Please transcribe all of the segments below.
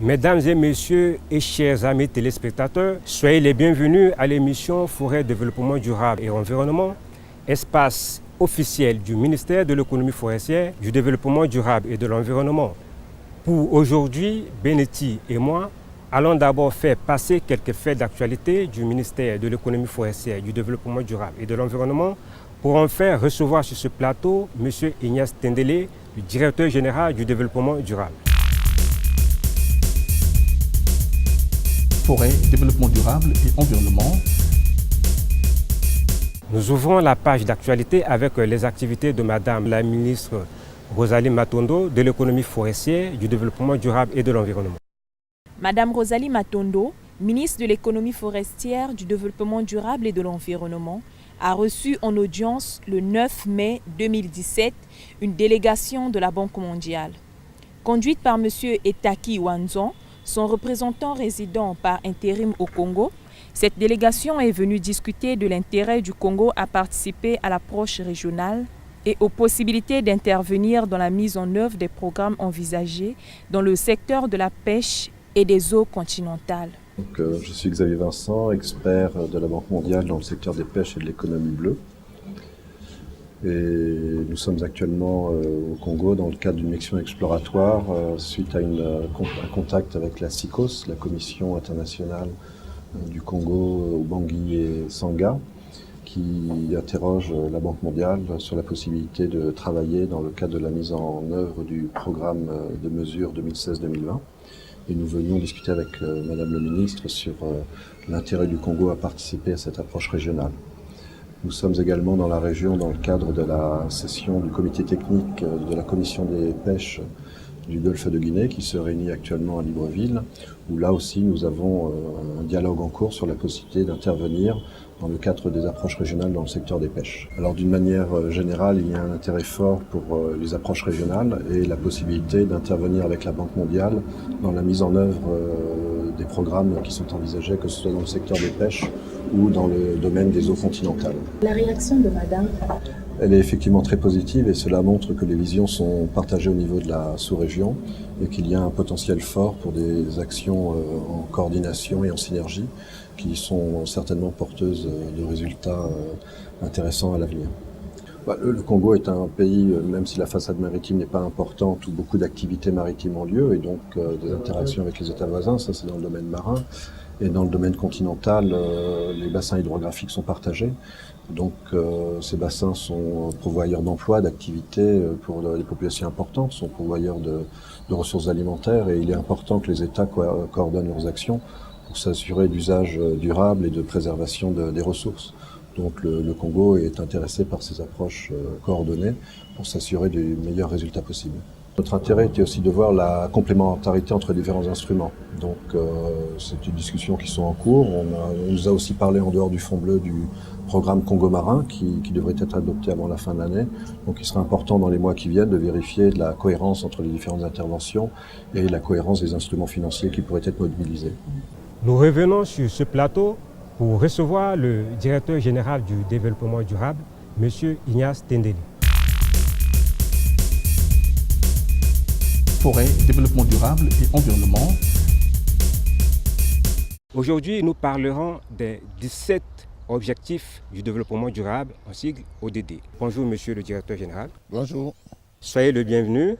Mesdames et messieurs et chers amis téléspectateurs, soyez les bienvenus à l'émission Forêt, Développement durable et Environnement, espace officiel du ministère de l'économie forestière, du développement durable et de l'environnement. Pour aujourd'hui, Benetti et moi allons d'abord faire passer quelques faits d'actualité du ministère de l'économie forestière, du développement durable et de l'environnement pour enfin recevoir sur ce plateau M. Ignace Tendele, le directeur général du développement durable. Forêt, développement durable et environnement. Nous ouvrons la page d'actualité avec les activités de Madame la ministre Rosalie Matondo de l'économie forestière, du développement durable et de l'environnement. Madame Rosalie Matondo, ministre de l'économie forestière, du développement durable et de l'environnement, a reçu en audience le 9 mai 2017 une délégation de la Banque mondiale. Conduite par M. Etaki Wanzon, son représentant résident par intérim au Congo, cette délégation est venue discuter de l'intérêt du Congo à participer à l'approche régionale et aux possibilités d'intervenir dans la mise en œuvre des programmes envisagés dans le secteur de la pêche et des eaux continentales. Je suis Xavier Vincent, expert de la Banque mondiale dans le secteur des pêches et de l'économie bleue. Et nous sommes actuellement au Congo dans le cadre d'une mission exploratoire suite à un contact avec la CICOS, la Commission internationale du Congo, Bangui et Sanga, qui interroge la Banque mondiale sur la possibilité de travailler dans le cadre de la mise en œuvre du programme de mesures 2016-2020. Et nous venions discuter avec Madame le ministre sur l'intérêt du Congo à participer à cette approche régionale. Nous sommes également dans la région dans le cadre de la session du comité technique de la commission des pêches du Golfe de Guinée qui se réunit actuellement à Libreville, où là aussi nous avons un dialogue en cours sur la possibilité d'intervenir dans le cadre des approches régionales dans le secteur des pêches. Alors d'une manière générale, il y a un intérêt fort pour les approches régionales et la possibilité d'intervenir avec la Banque mondiale dans la mise en œuvre des programmes qui sont envisagés, que ce soit dans le secteur des pêches ou dans le domaine des eaux continentales. La réaction de Madame? Elle est effectivement très positive et cela montre que les visions sont partagées au niveau de la sous-région et qu'il y a un potentiel fort pour des actions en coordination et en synergie qui sont certainement porteuses de résultats intéressants à l'avenir. Le Congo est un pays, même si la façade maritime n'est pas importante, où beaucoup d'activités maritimes ont lieu et donc des interactions avec les États voisins, ça c'est dans le domaine marin. Et dans le domaine continental, les bassins hydrographiques sont partagés. Donc ces bassins sont pourvoyeurs d'emplois, d'activités pour des populations importantes, sont pourvoyeurs de ressources alimentaires et il est important que les États coordonnent leurs actions pour s'assurer d'usage durable et de préservation des ressources. Donc le Congo est intéressé par ces approches coordonnées pour s'assurer des meilleurs résultats possibles. Notre intérêt était aussi de voir la complémentarité entre différents instruments. Donc c'est une discussion qui sont en cours. On nous a aussi parlé en dehors du fond bleu du programme Congo marin qui devrait être adopté avant la fin de l'année. Donc il sera important dans les mois qui viennent de vérifier la cohérence entre les différentes interventions et la cohérence des instruments financiers qui pourraient être mobilisés. Nous revenons sur ce plateau pour recevoir le directeur général du développement durable, M. Ignace Tendele. Forêt, développement durable et environnement. Aujourd'hui, nous parlerons des 17 objectifs du développement durable, en sigle ODD. Bonjour, monsieur le directeur général. Bonjour. Soyez le bienvenu.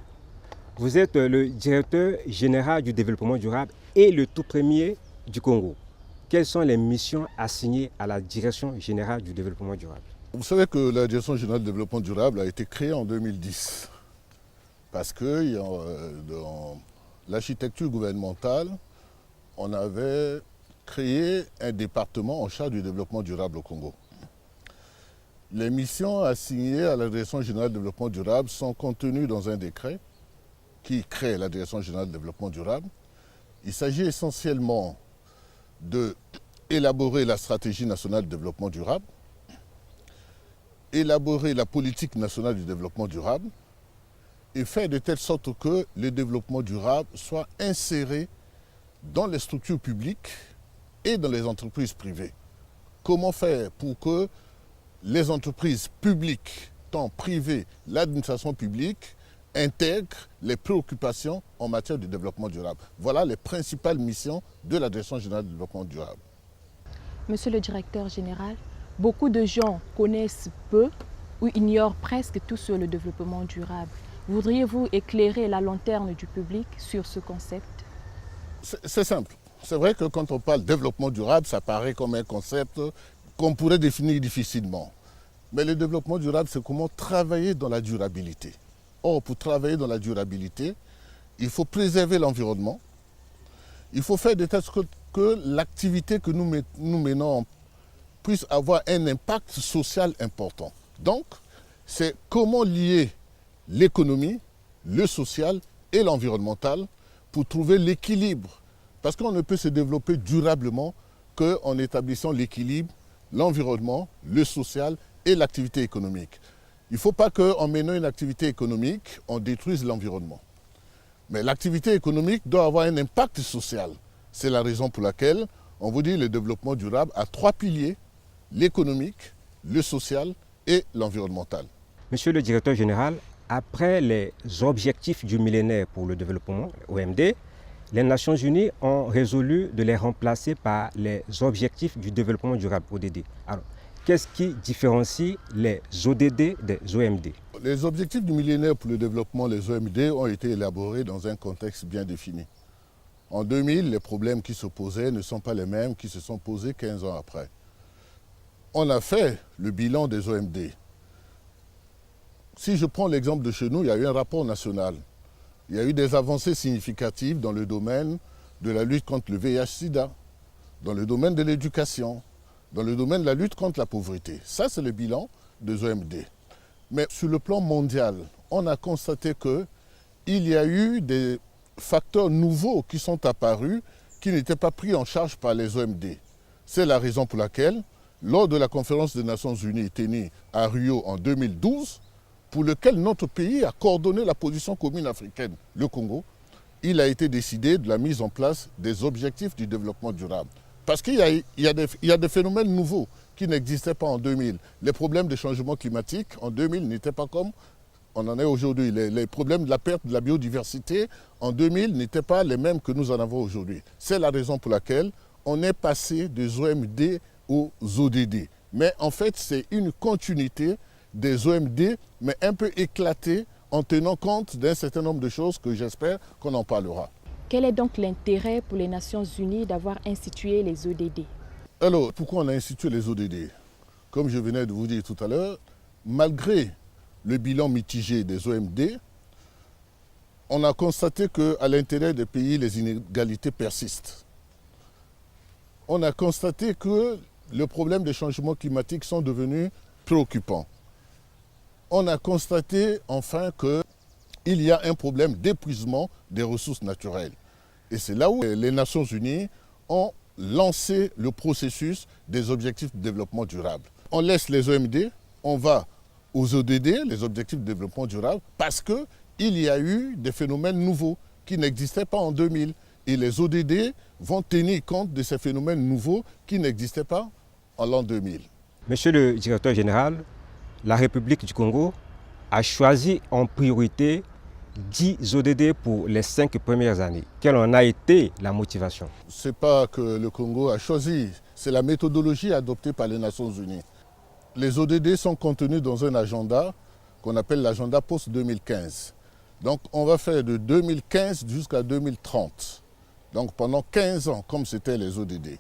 Vous êtes le directeur général du développement durable et le tout premier du Congo. Quelles sont les missions assignées à la Direction générale du développement durable? Vous savez que la Direction générale du développement durable a été créée en 2010 parce que dans l'architecture gouvernementale, on avait créé un département en charge du développement durable au Congo. Les missions assignées à la Direction générale du développement durable sont contenues dans un décret qui crée la Direction générale du développement durable. Il s'agit essentiellement d'élaborer la stratégie nationale de développement durable, élaborer la politique nationale du développement durable et faire de telle sorte que le développement durable soit inséré dans les structures publiques et dans les entreprises privées. Comment faire pour que les entreprises publiques, tant privées, l'administration publique, intègre les préoccupations en matière de développement durable. Voilà les principales missions de la Direction générale du développement durable. Monsieur le directeur général, beaucoup de gens connaissent peu ou ignorent presque tout sur le développement durable. Voudriez-vous éclairer la lanterne du public sur ce concept? C'est simple. C'est vrai que quand on parle développement durable, ça paraît comme un concept qu'on pourrait définir difficilement. Mais le développement durable, c'est comment travailler dans la durabilité. Or, pour travailler dans la durabilité, il faut préserver l'environnement. Il faut faire de telle sorte que l'activité que nous menons puisse avoir un impact social important. Donc, c'est comment lier l'économie, le social et l'environnemental pour trouver l'équilibre. Parce qu'on ne peut se développer durablement qu'en établissant l'équilibre, l'environnement, le social et l'activité économique. Il ne faut pas qu'en menant une activité économique, on détruise l'environnement. Mais l'activité économique doit avoir un impact social. C'est la raison pour laquelle on vous dit que le développement durable a 3 piliers, l'économique, le social et l'environnemental. Monsieur le directeur général, après les objectifs du millénaire pour le développement, OMD, les Nations Unies ont résolu de les remplacer par les objectifs du développement durable, ODD. Alors, qu'est-ce qui différencie les ODD des OMD? Les objectifs du millénaire pour le développement, les OMD, ont été élaborés dans un contexte bien défini. En 2000, les problèmes qui se posaient ne sont pas les mêmes qui se sont posés 15 ans après. On a fait le bilan des OMD. Si je prends l'exemple de chez nous, il y a eu un rapport national. Il y a eu des avancées significatives dans le domaine de la lutte contre le VIH-Sida, dans le domaine de l'éducation, dans le domaine de la lutte contre la pauvreté. Ça, c'est le bilan des OMD. Mais sur le plan mondial, on a constaté qu'il y a eu des facteurs nouveaux qui sont apparus, qui n'étaient pas pris en charge par les OMD. C'est la raison pour laquelle, lors de la conférence des Nations Unies tenue à Rio en 2012, pour lequel notre pays a coordonné la position commune africaine, le Congo, il a été décidé de la mise en place des objectifs du développement durable. Parce qu'il y a des phénomènes nouveaux qui n'existaient pas en 2000. Les problèmes de changement climatique en 2000 n'étaient pas comme on en est aujourd'hui. Les problèmes de la perte de la biodiversité en 2000 n'étaient pas les mêmes que nous en avons aujourd'hui. C'est la raison pour laquelle on est passé des OMD aux ODD. Mais en fait, c'est une continuité des OMD, mais un peu éclatée en tenant compte d'un certain nombre de choses que j'espère qu'on en parlera. Quel est donc l'intérêt pour les Nations Unies d'avoir institué les ODD? Alors, pourquoi on a institué les ODD? Comme je venais de vous dire tout à l'heure, malgré le bilan mitigé des OMD, on a constaté qu'à l'intérieur des pays, les inégalités persistent. On a constaté que les problèmes des changements climatiques sont devenus préoccupants. On a constaté enfin qu'il y a un problème d'épuisement des ressources naturelles. Et c'est là où les Nations Unies ont lancé le processus des objectifs de développement durable. On laisse les OMD, on va aux ODD, les objectifs de développement durable, parce qu'il y a eu des phénomènes nouveaux qui n'existaient pas en 2000. Et les ODD vont tenir compte de ces phénomènes nouveaux qui n'existaient pas en l'an 2000. Monsieur le directeur général, la République du Congo a choisi en priorité 10 ODD pour les 5 premières années. Quelle en a été la motivation? Ce n'est pas que le Congo a choisi, c'est la méthodologie adoptée par les Nations Unies. Les ODD sont contenus dans un agenda qu'on appelle l'agenda post-2015. Donc on va faire de 2015 jusqu'à 2030. Donc pendant 15 ans, comme c'était les ODD.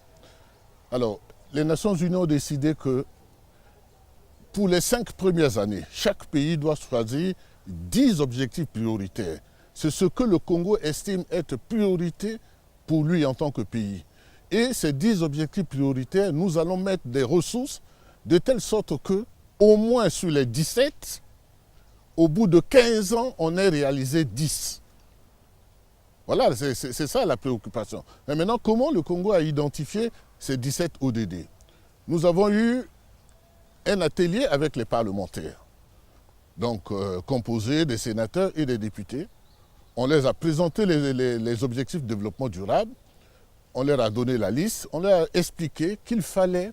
Alors, les Nations Unies ont décidé que pour les 5 premières années, chaque pays doit choisir 10 objectifs prioritaires. C'est ce que le Congo estime être priorité pour lui en tant que pays. Et ces 10 objectifs prioritaires, nous allons mettre des ressources de telle sorte que, au moins sur les 17, au bout de 15 ans, on ait réalisé 10. Voilà, c'est ça la préoccupation. Mais maintenant, comment le Congo a identifié ces 17 ODD? Nous avons eu un atelier avec les parlementaires, donc composé des sénateurs et des députés. On les a présenté les objectifs de développement durable, on leur a donné la liste, on leur a expliqué qu'il fallait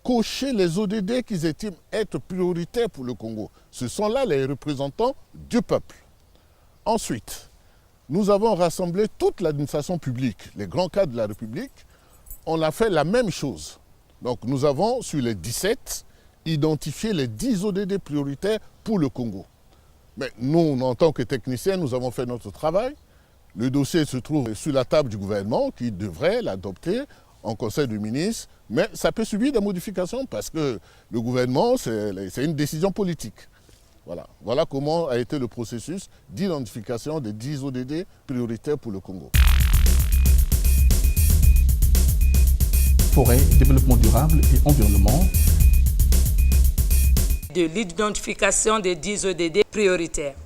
cocher les ODD qu'ils estiment être prioritaires pour le Congo. Ce sont là les représentants du peuple. Ensuite, nous avons rassemblé toute l'administration publique, les grands cadres de la République. On a fait la même chose. Donc nous avons, sur les 17, identifié les 10 ODD prioritaires pour le Congo. Mais nous, en tant que techniciens, nous avons fait notre travail. Le dossier se trouve sur la table du gouvernement qui devrait l'adopter en Conseil de ministres. Mais ça peut subir des modifications parce que le gouvernement, c'est une décision politique. Voilà comment a été le processus d'identification des 10 ODD prioritaires pour le Congo. Forêt, développement durable et environnement. De l'identification des 10 ODD prioritaires.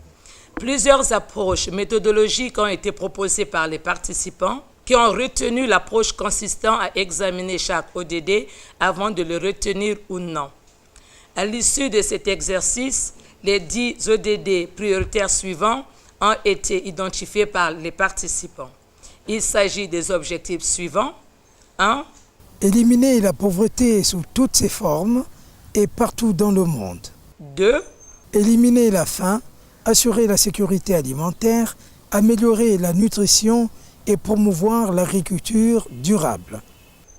Plusieurs approches méthodologiques ont été proposées par les participants qui ont retenu l'approche consistant à examiner chaque ODD avant de le retenir ou non. À l'issue de cet exercice, les 10 ODD prioritaires suivants ont été identifiés par les participants. Il s'agit des objectifs suivants. 1. Éliminer la pauvreté sous toutes ses formes et partout dans le monde. 2. Éliminer la faim, assurer la sécurité alimentaire, améliorer la nutrition et promouvoir l'agriculture durable.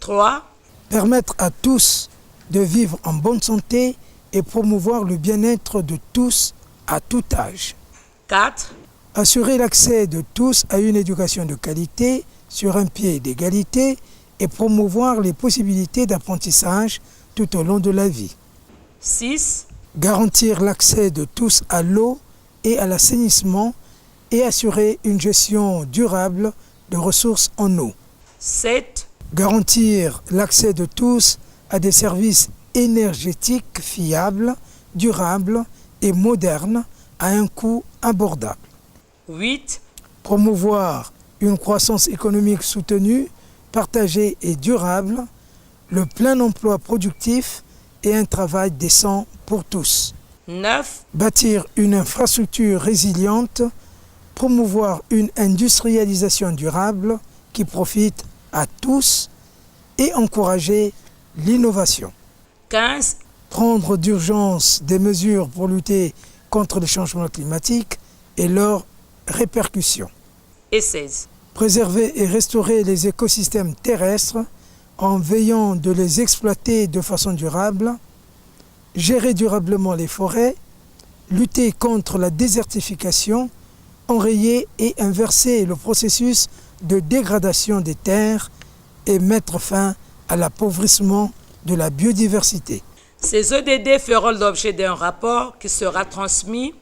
3. Permettre à tous de vivre en bonne santé et promouvoir le bien-être de tous à tout âge. 4. Assurer l'accès de tous à une éducation de qualité sur un pied d'égalité et promouvoir les possibilités d'apprentissage tout au long de la vie. 6. Garantir l'accès de tous à l'eau et à l'assainissement et assurer une gestion durable de ressources en eau. 7. Garantir l'accès de tous à des services énergétiques fiables, durables et modernes à un coût abordable. 8. Promouvoir une croissance économique soutenue, partagée et durable, le plein emploi productif et un travail décent pour tous. 9. Bâtir une infrastructure résiliente, promouvoir une industrialisation durable qui profite à tous et encourager l'innovation. 15. Prendre d'urgence des mesures pour lutter contre le changement climatique et leurs répercussions. Et 16. Préserver et restaurer les écosystèmes terrestres en veillant de les exploiter de façon durable, gérer durablement les forêts, lutter contre la désertification, enrayer et inverser le processus de dégradation des terres et mettre fin à l'appauvrissement de la biodiversité. Ces ODD feront l'objet d'un rapport qui sera transmis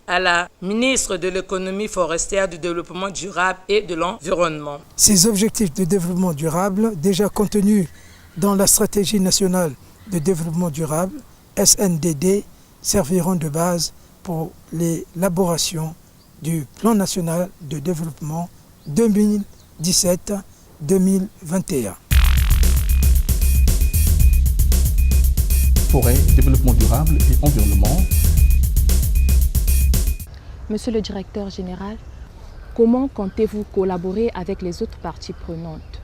à la ministre de l'économie forestière, du développement durable et de l'environnement. Ces objectifs de développement durable, déjà contenus dans la stratégie nationale de développement durable, SNDD, serviront de base pour l'élaboration du plan national de développement 2017-2021. Forêt, développement durable et environnement. Monsieur le directeur général, comment comptez-vous collaborer avec les autres parties prenantes?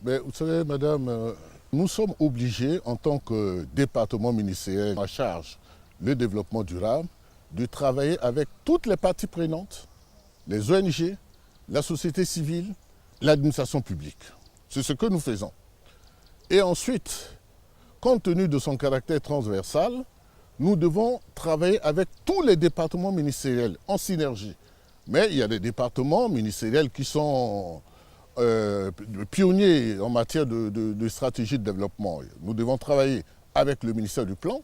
Vous savez, madame, nous sommes obligés, en tant que département ministériel en charge du développement durable, de travailler avec toutes les parties prenantes, les ONG, la société civile, l'administration publique. C'est ce que nous faisons. Et ensuite, compte tenu de son caractère transversal, nous devons travailler avec tous les départements ministériels en synergie. Mais il y a des départements ministériels qui sont pionniers en matière de stratégie de développement. Nous devons travailler avec le ministère du Plan,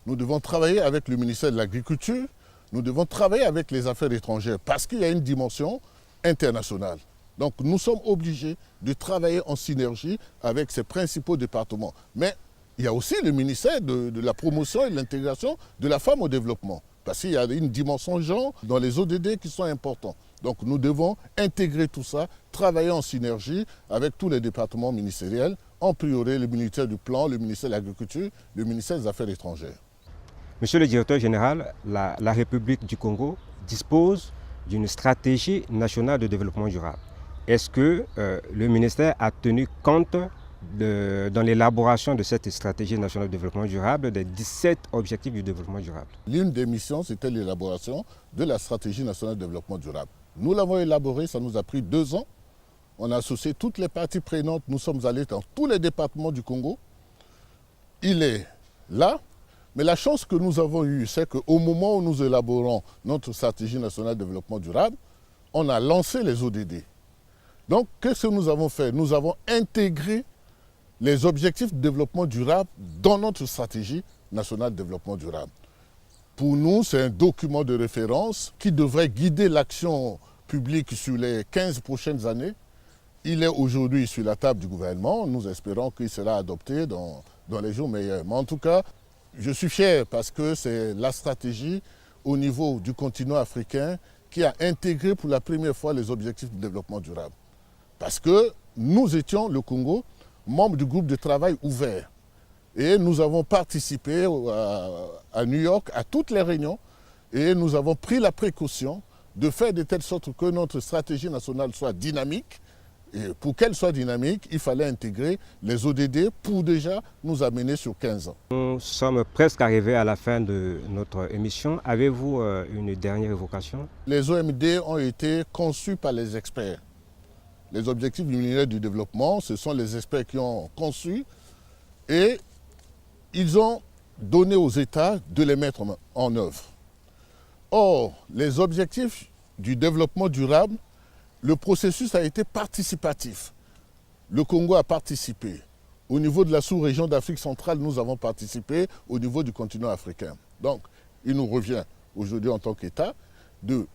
nous devons travailler avec le ministère de l'Agriculture, nous devons travailler avec les affaires étrangères parce qu'il y a une dimension internationale. Donc nous sommes obligés de travailler en synergie avec ces principaux départements. Mais il y a aussi le ministère de la promotion et de l'intégration de la femme au développement. Parce qu'il y a une dimension genre dans les ODD qui sont importants. Donc nous devons intégrer tout ça, travailler en synergie avec tous les départements ministériels, en priorité le ministère du Plan, le ministère de l'Agriculture, le ministère des Affaires étrangères. Monsieur le directeur général, la République du Congo dispose d'une stratégie nationale de développement durable. Est-ce que le ministère a tenu compte dans l'élaboration de cette stratégie nationale de développement durable des 17 objectifs du développement durable? L'une des missions, c'était l'élaboration de la stratégie nationale de développement durable. Nous l'avons élaborée, ça nous a pris 2 ans. On a associé toutes les parties prenantes. Nous sommes allés dans tous les départements du Congo. Il est là. Mais la chance que nous avons eue, c'est qu'au moment où nous élaborons notre stratégie nationale de développement durable, on a lancé les ODD. Donc, qu'est-ce que nous avons fait? Nous avons intégré les objectifs de développement durable dans notre stratégie nationale de développement durable. Pour nous, c'est un document de référence qui devrait guider l'action publique sur les 15 prochaines années. Il est aujourd'hui sur la table du gouvernement. Nous espérons qu'il sera adopté dans les jours meilleurs. Mais en tout cas, je suis fier parce que c'est la stratégie au niveau du continent africain qui a intégré pour la première fois les objectifs de développement durable. Parce que nous étions, le Congo, membres du groupe de travail ouvert. Et nous avons participé à New York à toutes les réunions et nous avons pris la précaution de faire de telle sorte que notre stratégie nationale soit dynamique. Et pour qu'elle soit dynamique, il fallait intégrer les ODD pour déjà nous amener sur 15 ans. Nous sommes presque arrivés à la fin de notre émission. Avez-vous une dernière évocation? Les OMD ont été conçus par les experts. Les objectifs du millénaire du développement, ce sont les experts qui ont conçu et ils ont donné aux États de les mettre en œuvre. Or, les objectifs du développement durable, le processus a été participatif. Le Congo a participé. Au niveau de la sous-région d'Afrique centrale, nous avons participé au niveau du continent africain. Donc, il nous revient aujourd'hui en tant qu'État de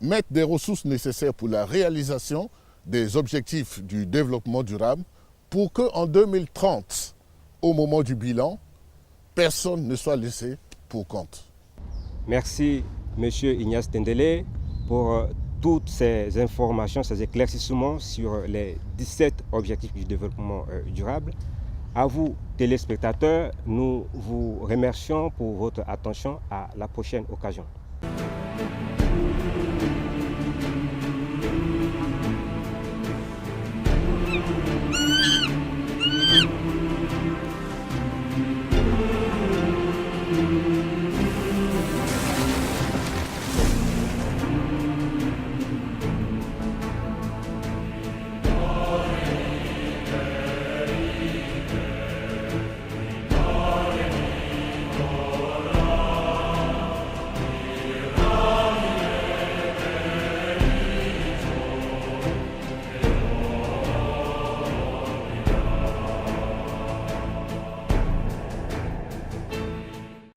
mettre des ressources nécessaires pour la réalisation des objectifs du développement durable pour qu'en 2030, au moment du bilan, personne ne soit laissé pour compte. Merci, M. Ignace Tendele, pour toutes ces informations, ces éclaircissements sur les 17 objectifs du développement durable. À vous, téléspectateurs, nous vous remercions pour votre attention. À la prochaine occasion.